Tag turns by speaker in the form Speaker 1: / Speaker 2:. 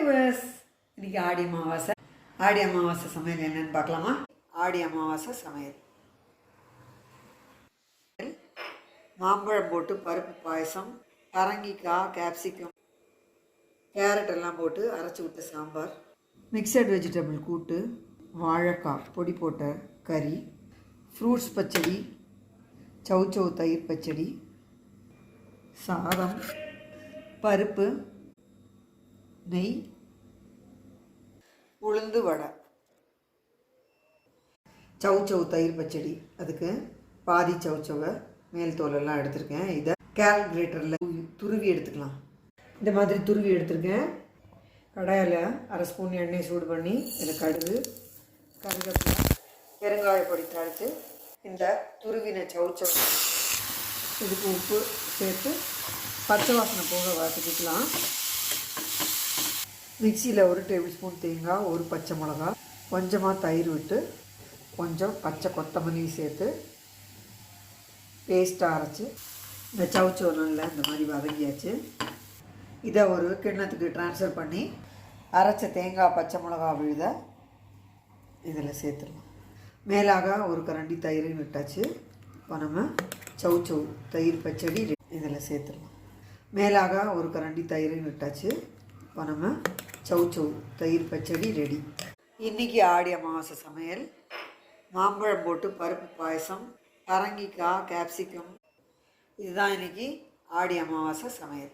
Speaker 1: Viewers, இன்னைக்கு ஆடி அமாவாசை. ஆடி அமாவாசை சமையல் என்னன்னு பார்க்கலாமா? ஆடி அமாவாசை சமையல் மாம்பழம் போட்டு பருப்பு பாயசம், பரங்கிக்காய், கேப்சிகம், கேரட் எல்லாம் போட்டு அரைச்சி விட்ட சாம்பார், மிக்சட் வெஜிடபிள் கூட்டு, வாழைக்காய் பொடி போட்ட கறி, ஃப்ரூட்ஸ் பச்சடி, சௌச்சௌ தயிர் பச்சடி, சாதம், பருப்பு, நெய், உளுந்து வடை. சௌச்சௌ தயிர் பச்சடி, அதுக்கு பாதி சௌச்சவை மேல் தோலெல்லாம் எடுத்திருக்கேன். இதை கால்குலேட்டரில் துருவி எடுத்துக்கலாம். இந்த மாதிரி துருவி எடுத்திருக்கேன். கடாயில் அரை ஸ்பூன் எண்ணெய் சூடு பண்ணி இதில் கடுகு, கருவேப்பிலை, பெருங்காய பொடி தாளித்து இந்த துருவின சௌச்சௌ இதுக்கு உப்பு சேர்த்து பச்சை வாசனை போக வதக்கிக்கலாம். மிக்சியில் ஒரு டேபிள் ஸ்பூன் தேங்காய், ஒரு பச்சை மிளகா, கொஞ்சமாக தயிர் விட்டு கொஞ்சம் பச்சை கொத்தமல்லி சேர்த்து பேஸ்ட்டாக அரைச்சி இந்த சௌச்சௌ நல்லா இந்த மாதிரி வதங்கியாச்சு. இதை ஒரு கிண்ணத்துக்கு ட்ரான்ஸ்ஃபர் பண்ணி அரைச்ச தேங்காய், பச்சை மிளகா விழுத இதில் சேர்த்துடலாம். மேலாக ஒரு கரண்டி தயிர் விட்டாச்சு. இப்போ நம்ம சௌச்சௌ தயிர் பச்சடி இதில் சேர்த்துடலாம். மேலாக ஒரு கரண்டி தயிர் விட்டாச்சு. இப்போ நம்ம சௌச்சௌ தயிர் பச்சடி ரெடி. இன்றைக்கி ஆடி அமாவாசை சமையல் மாம்பழம் போட்டு பருப்பு பாயசம், பரங்கிக்காய், கேப்சிகம். இதுதான் இன்றைக்கி ஆடி அமாவாசை சமையல்.